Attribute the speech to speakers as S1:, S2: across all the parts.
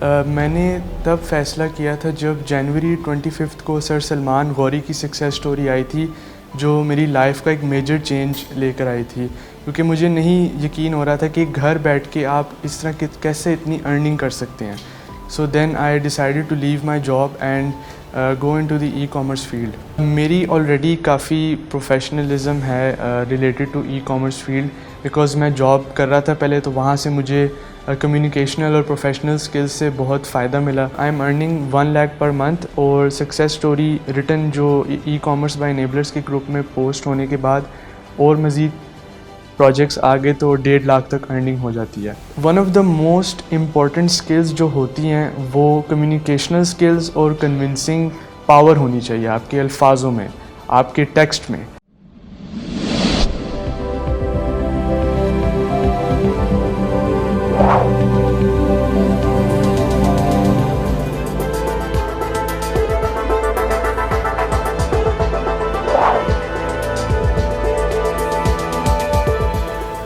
S1: میں نے تب فیصلہ کیا تھا جب جنوری 25 کو سر سلمان غوری کی سکسیس سٹوری آئی تھی، جو میری لائف کا ایک میجر چینج لے کر آئی تھی، کیونکہ مجھے نہیں یقین ہو رہا تھا کہ گھر بیٹھ کے آپ اس طرح کیسے اتنی ارننگ کر سکتے ہیں. So then I decided to leave my job and go into the e commerce field. میری آلریڈی کافی پروفیشنلزم ہے related to e commerce field, because میں جاب کر رہا تھا پہلے، تو وہاں سے مجھے کمیونیکیشنل اور پروفیشنل اسکلز سے بہت فائدہ ملا. I am earning 1 lakh per month, اور سکسیس سٹوری ریٹن جو ای کامرس بائی انیبلرس کے گروپ میں پوسٹ ہونے کے بعد اور مزید پروجیکٹس آگے تو 1.5 لاکھ تک ارننگ ہو جاتی ہے. One of the most important skills جو ہوتی ہیں وہ کمیونیکیشنل اسکلز اور کنونسنگ پاور ہونی چاہیے آپ کے الفاظوں میں، آپ کے ٹیکسٹ میں.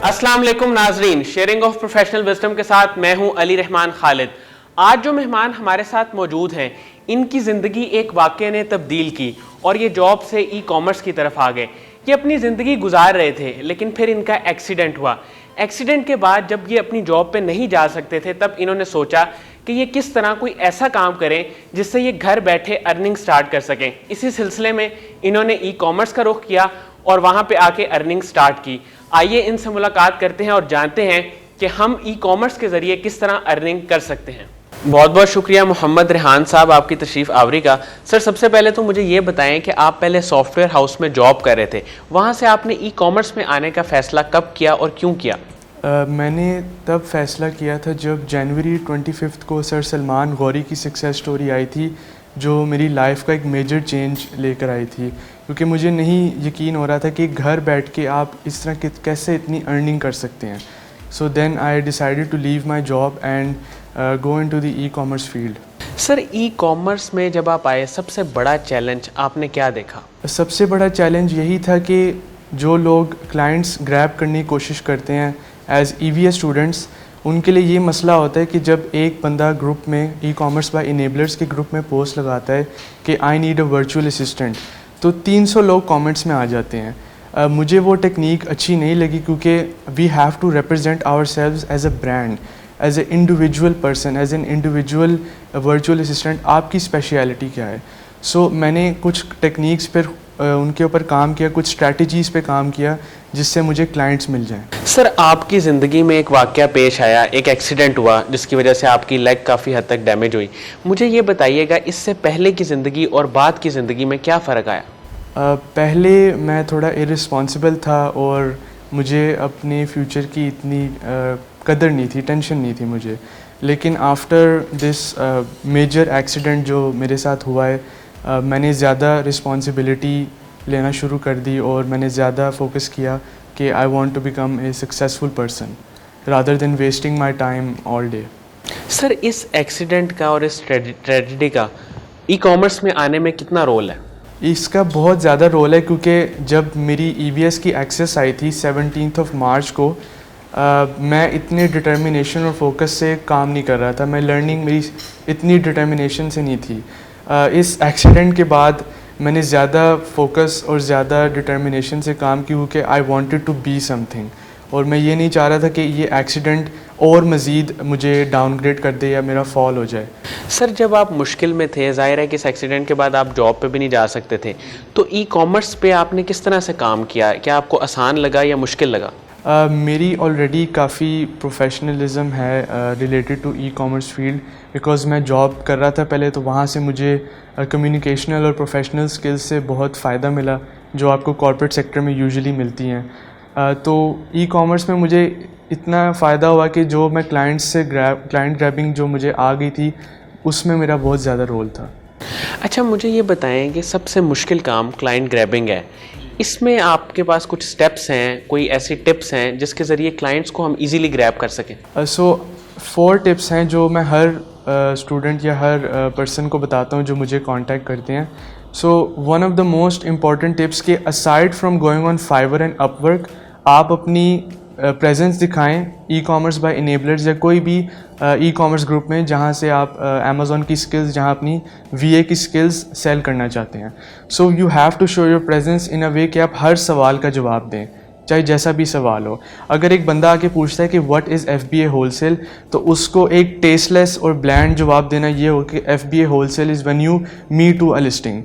S2: السلام علیکم ناظرین، شیئرنگ آف پروفیشنل وزڈم کے ساتھ میں ہوں علی رحمان خالد. آج جو مہمان ہمارے ساتھ موجود ہیں، ان کی زندگی ایک واقعے نے تبدیل کی اور یہ جاب سے ای کامرس کی طرف آ گئے. یہ اپنی زندگی گزار رہے تھے، لیکن پھر ان کا ایکسیڈنٹ ہوا. ایکسیڈنٹ کے بعد جب یہ اپنی جاب پہ نہیں جا سکتے تھے، تب انہوں نے سوچا کہ یہ کس طرح کوئی ایسا کام کریں جس سے یہ گھر بیٹھے ارننگ سٹارٹ کر سکیں. اسی سلسلے میں انہوں نے ای کامرس کا رخ کیا اور وہاں پہ آ کے ارننگ سٹارٹ کی. آئیے ان سے ملاقات کرتے ہیں اور جانتے ہیں کہ ہم ای کامرس کے ذریعے کس طرح ارننگ کر سکتے ہیں. بہت بہت شکریہ محمد ریحان صاحب آپ کی تشریف آوری کا. سر سب سے پہلے تو مجھے یہ بتائیں کہ آپ پہلے سافٹ ویئر ہاؤس میں جاب کر رہے تھے، وہاں سے آپ نے ای کامرس میں آنے کا فیصلہ کب کیا اور کیوں کیا؟
S1: میں نے تب فیصلہ کیا تھا جب جنوری 25 کو سر سلمان غوری کی سکسیس سٹوری آئی تھی، جو میری لائف کا ایک میجر چینج لے کر آئی تھی، کیونکہ مجھے نہیں یقین ہو رہا تھا کہ گھر بیٹھ کے آپ اس طرح کیسے اتنی ارننگ کر سکتے ہیں. So then I decided to leave my job and go into the e commerce field.
S2: Sir e commerce میں جب آپ آئے، سب سے بڑا چیلنج آپ نے کیا دیکھا؟
S1: سب سے بڑا چیلنج یہی تھا کہ جو لوگ کلائنٹس گریب کرنے کی کوشش کرتے ہیں ایز ای وی ایس اسٹوڈنٹس، ان کے لیے یہ مسئلہ ہوتا ہے کہ جب ایک بندہ گروپ میں ای کامرس بائی انیبلرس کے گروپ میں پوسٹ لگاتا ہے کہ I need a virtual assistant, تو 300 لوگ کامنٹس میں آ جاتے ہیں. مجھے وہ ٹیکنیک اچھی نہیں لگی، کیونکہ we have to represent ourselves as a brand, as a individual person, as an individual virtual assistant. آپ کی اسپیشیلٹی کیا ہے؟ سو میں نے کچھ ٹیکنیکس پر ان کے اوپر کام کیا، کچھ اسٹریٹجیز پہ کام کیا جس سے مجھے کلائنٹس مل جائیں.
S2: سر آپ کی زندگی میں ایک واقعہ پیش آیا، ایک ایکسیڈنٹ ہوا جس کی وجہ سے آپ کی لیگ کافی حد تک ڈیمیج ہوئی. مجھے یہ بتائیے گا اس سے پہلے کی زندگی اور بعد کی زندگی میں کیا فرق آیا؟
S1: پہلے میں تھوڑا ارسپانسبل تھا اور مجھے اپنے فیوچر کی اتنی قدر نہیں تھی، ٹینشن نہیں تھی مجھے. لیکن آفٹر دس میجر ایکسیڈنٹ جو میرے ساتھ ہوا ہے، میں نے زیادہ رسپانسبلٹی لینا شروع کر دی اور میں نے زیادہ فوکس کیا کہ I want to become a successful person rather than wasting my time all day.
S2: Sir اس ایکسیڈنٹ کا اور اس ٹریجڈی کا ای کامرس میں آنے میں کتنا رول ہے؟
S1: اس کا بہت زیادہ رول ہے، کیونکہ جب میری ای وی ایس کی ایکسیس آئی تھی 17 مارچ کو، میں اتنے ڈٹرمنیشن اور فوکس سے کام نہیں کر رہا تھا. میں لرننگ میری اتنی ڈٹرمنیشن سے نہیں تھی. اس ایکسیڈنٹ کے بعد میں نے زیادہ فوکس اور زیادہ ڈٹرمنیشن سے کام کی، کیونکہ I wanted to be something, اور میں یہ نہیں چاہ رہا تھا کہ یہ ایکسیڈنٹ اور مزید مجھے ڈاؤن گریڈ کر دے یا میرا فال ہو جائے.
S2: سر جب آپ مشکل میں تھے، ظاہر ہے کہ اس ایکسیڈنٹ کے بعد آپ جاب پہ بھی نہیں جا سکتے تھے، تو ای کامرس پہ آپ نے کس طرح سے کام کیا؟ کیا آپ کو آسان لگا یا مشکل لگا؟
S1: میری آلریڈی کافی پروفیشنلزم ہے related to e commerce field, because میں جاب کر رہا تھا پہلے، تو وہاں سے مجھے کمیونیکیشنل اور پروفیشنل اسکلز سے بہت فائدہ ملا جو آپ کو کارپوریٹ سیکٹر میں یوزلی ملتی ہیں. تو ای کامرس میں مجھے اتنا فائدہ ہوا کہ جو میں کلائنٹ گریبنگ جو مجھے آ گئی تھی، اس میں میرا بہت زیادہ رول تھا.
S2: اچھا مجھے یہ بتائیں کہ سب سے مشکل کام کلائنٹ گریبنگ ہے، اس میں آپ کے پاس کچھ سٹیپس ہیں، کوئی ایسی ٹپس ہیں جس کے ذریعے کلائنٹس کو ہم ایزیلی گریب کر سکیں؟
S1: سو 4 ٹپس ہیں جو میں ہر اسٹوڈنٹ یا ہر پرسن کو بتاتا ہوں جو مجھے کانٹیکٹ کرتے ہیں. So one of the most important tips کہ aside from going on Fiverr and Upwork, آپ اپنی پریزنس دکھائیں ای کامرس بائی انیبلرز یا کوئی بھی ای کامرس گروپ میں جہاں سے آپ امیزون کی اسکلز، جہاں اپنی وی اے کی اسکلز سیل کرنا چاہتے ہیں. So you have to show your presence in a way کہ آپ ہر سوال کا جواب دیں، چاہے جیسا بھی سوال ہو. اگر ایک بندہ آ کے پوچھتا ہے کہ what is F B A wholesale, تو اس کو ایک ٹیسٹ لیس اور بلینڈ جواب دینا یہ ہو کہ F B A wholesale is when you meet to a listing,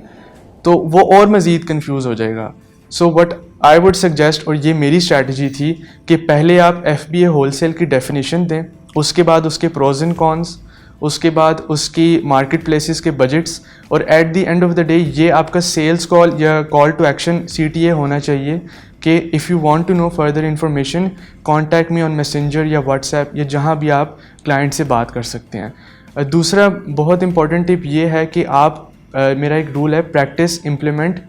S1: تو وہ اور مزید کنفیوز ہو جائے گا. So what I would suggest, اور یہ میری اسٹریٹجی تھی، کہ پہلے آپ F B A wholesale کی ڈیفینیشن دیں، اس کے بعد اس کے پروز اینڈ کونس، اس کے بعد اس کی مارکیٹ پلیسز کے بجٹس، اور at the end of the day یہ آپ کا سیلس کال یا کال ٹو ایکشن CTA ہونا چاہیے کہ if you want to know further information contact me on Messenger یا واٹس ایپ یا جہاں بھی آپ کلائنٹ سے بات کر سکتے ہیں. دوسرا بہت امپورٹنٹ ٹپ یہ ہے کہ آپ، میرا ایک رول ہے پریکٹس امپلیمنٹ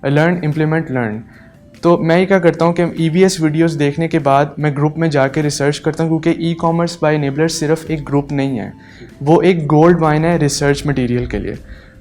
S1: لرن. تو میں یہ کیا کرتا ہوں کہ EBS ویڈیوز دیکھنے کے بعد میں گروپ میں جا کے ریسرچ کرتا ہوں، کیونکہ ای کامرس بائی انیبلر صرف ایک گروپ نہیں ہے، وہ ایک گولڈ مائن ہے ریسرچ مٹیریل کے لیے.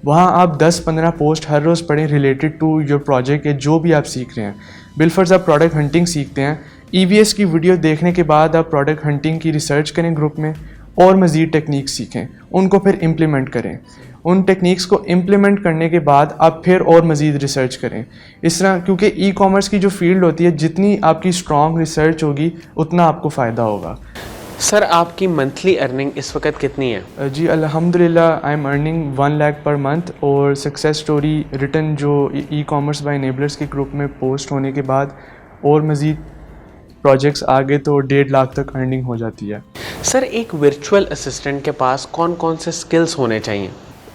S1: وہاں آپ 10-15 پوسٹ ہر روز پڑھیں ریلیٹڈ ٹو یور پروجیکٹ یا جو بھی آپ سیکھ رہے ہیں. بالفرض آپ پروڈکٹ ہنٹنگ سیکھتے ہیں، EBS کی ویڈیو دیکھنے کے بعد آپ پروڈکٹ ہنٹنگ کی ریسرچ کریں گروپ میں، اور مزید ٹیکنیک سیکھیں، ان کو پھر امپلیمنٹ کریں. ان ٹیکنیکس کو امپلیمنٹ کرنے کے بعد آپ پھر اور مزید ریسرچ کریں. اس طرح، کیونکہ ای کامرس کی جو فیلڈ ہوتی ہے، جتنی آپ کی اسٹرانگ ریسرچ ہوگی اتنا آپ کو فائدہ ہوگا.
S2: سر آپ کی منتھلی ارننگ اس وقت کتنی ہے؟
S1: جی الحمدللہ I am earning 1 lakh per month, اور سکسیس اسٹوری ریٹن جو ای کامرس بائی انیبلرس کے گروپ میں پوسٹ ہونے کے بعد اور مزید پروجیکٹس آگے تو 1.5 لاکھ تک ارننگ ہو جاتی ہے.
S2: سر ایک ورچوئل اسسٹنٹ کے پاس کون کون سے اسکلس ہونے چاہیے؟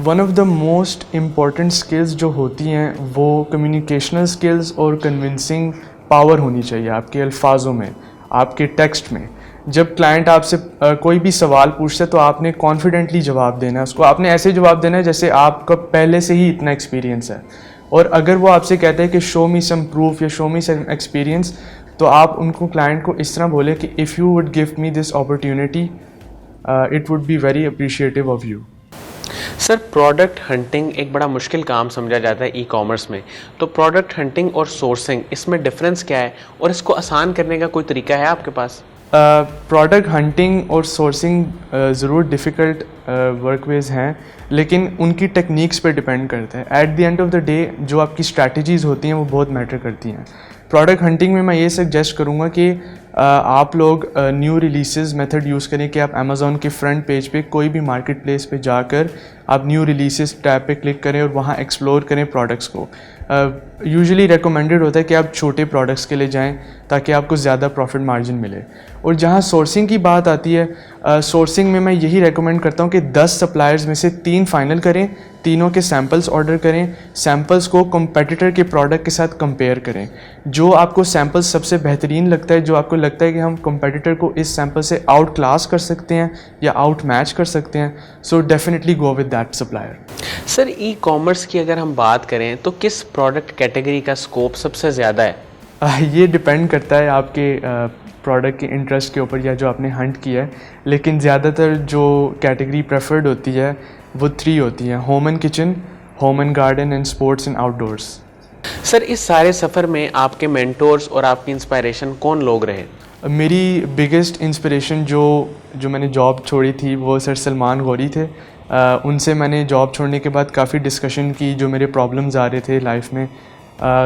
S1: One of the most important skills جو ہوتی ہیں وہ کمیونیکیشنل اسکلز اور کنونسنگ پاور ہونی چاہیے آپ کے الفاظوں میں، آپ کے ٹیکسٹ میں. جب کلائنٹ آپ سے کوئی بھی سوال پوچھتا ہے تو آپ نے کانفیڈنٹلی جواب دینا ہے، اس کو آپ نے ایسے جواب دینا ہے جیسے آپ کا پہلے سے ہی اتنا ایکسپیرینس ہے. اور اگر وہ آپ سے کہتے ہیں کہ شو می سم پروف یا شو می سم ایکسپیرینس، تو آپ ان کو، کلائنٹ کو اس طرح بولے کہ if you would give me this opportunity it would be very appreciative of you.
S2: Sir product hunting ایک بڑا مشکل کام سمجھا جاتا ہے ای کامرس میں، تو پروڈکٹ ہنٹنگ اور سورسنگ اس میں ڈفرینس کیا ہے، اور اس کو آسان کرنے کا کوئی طریقہ ہے آپ کے پاس؟
S1: پروڈکٹ ہنٹنگ اور سورسنگ ضرور ڈیفیکلٹ ورک ویز ہیں، لیکن ان کی ٹیکنیکس پہ ڈپینڈ کرتا ہے. At the end of the day جو آپ کی اسٹریٹجیز ہوتی ہیں وہ بہت میٹر کرتی ہیں. پروڈکٹ ہنٹنگ میں یہ سجیسٹ کروں گا کہ آپ لوگ نیو ریلیسز میتھڈ یوز کریں کہ آپ امیزون کے فرنٹ پیج پہ کوئی بھی مارکیٹ پلیس پہ جا کر آپ نیو ریلیسز ٹیب پہ کلک کریں اور وہاں ایکسپلور کریں پروڈکٹس کو. یوزلی ریکمینڈیڈ ہوتا ہے کہ آپ چھوٹے پروڈکٹس کے لیے جائیں تاکہ آپ کو زیادہ پروفٹ مارجن ملے. اور جہاں سورسنگ کی بات آتی ہے، سورسنگ میں یہی ریکمینڈ کرتا ہوں کہ 10 سپلائرز میں سے 3 فائنل کریں، تینوں کے سیمپلز آرڈر کریں، سیمپلز کو کمپیٹیٹر کے پروڈکٹ کے ساتھ کمپیئر کریں. جو آپ کو سیمپل سب سے بہترین لگتا ہے، جو آپ کو لگتا ہے کہ ہم کمپیٹیٹر کو اس سیمپل سے آؤٹ کلاس کر سکتے ہیں یا آؤٹ میچ کر سکتے ہیں، so definitely go with that supplier.
S2: Sir e commerce کی اگر ہم بات کریں تو کس پروڈکٹ کیٹیگری کا اسکوپ سب سے زیادہ ہے؟
S1: یہ ڈپینڈ کرتا ہے آپ کے پروڈکٹ کے انٹرسٹ کے اوپر یا جو آپ نے ہنٹ کیا ہے، لیکن زیادہ تر جو کیٹیگری پریفرڈ ہوتی ہے وہ 3 ہوتی ہیں: home and kitchen, home and garden and sports and outdoors.
S2: Sir اس سارے سفر میں آپ کے مینٹورز اور آپ کی انسپائریشن کون لوگ رہے؟
S1: میری بگیسٹ انسپریشن جو میں نے جاب چھوڑی تھی وہ سر سلمان غوری تھے. ان سے میں نے جاب چھوڑنے کے بعد کافی ڈسکشن کی، جو میرے پرابلمز آ رہے تھے لائف میں،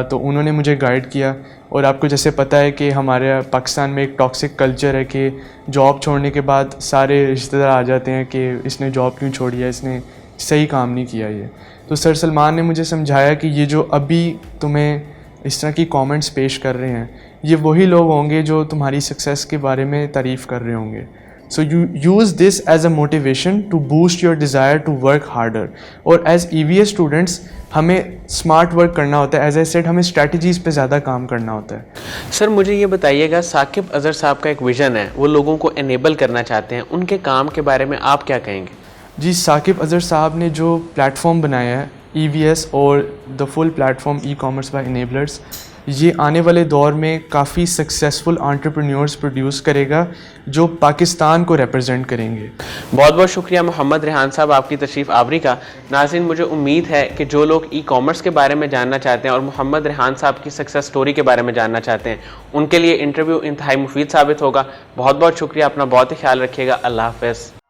S1: تو انہوں نے مجھے گائیڈ کیا. اور آپ کو جیسے پتہ ہے کہ ہمارے پاکستان میں ایک ٹاکسک کلچر ہے کہ جاب چھوڑنے کے بعد سارے رشتہ دار آ جاتے ہیں کہ اس نے جاب کیوں چھوڑی ہے، اس نے صحیح کام نہیں کیا. یہ تو سر سلمان نے مجھے سمجھایا کہ یہ جو ابھی تمہیں اس طرح کی کامنٹس پیش کر رہے ہیں، یہ وہی لوگ ہوں گے جو تمہاری سکسیس کے بارے میں تعریف کر رہے ہوں گے. So you use this as a motivation to boost your desire to work harder. اور ایز EVS اسٹوڈنٹس ہمیں اسمارٹ ورک کرنا ہوتا ہے، ایز اے سیٹ ہمیں اسٹریٹجیز پہ زیادہ کام کرنا ہوتا ہے.
S2: سر مجھے یہ بتائیے گا، ثاقب اظہر صاحب کا ایک ویژن ہے، وہ لوگوں کو انیبل کرنا چاہتے ہیں، ان کے کام کے بارے میں آپ کیا کہیں گے؟
S1: جی، ثاقب اظہر صاحب نے جو پلیٹ فارم بنایا ہے EVS اور the full platform e commerce by enablers, یہ آنے والے دور میں کافی سکسیزفل انٹرپرینیورز پروڈیوس کرے گا جو پاکستان کو ریپرزینٹ کریں گے.
S2: بہت بہت شکریہ محمد ریحان صاحب آپ کی تشریف آوری کا. ناظرین مجھے امید ہے کہ جو لوگ ای کامرس کے بارے میں جاننا چاہتے ہیں اور محمد ریحان صاحب کی سکسیس سٹوری کے بارے میں جاننا چاہتے ہیں ان کے لیے انٹرویو انتہائی مفید ثابت ہوگا. بہت بہت شکریہ, اپنا بہت ہی خیال رکھیے گا. اللہ حافظ.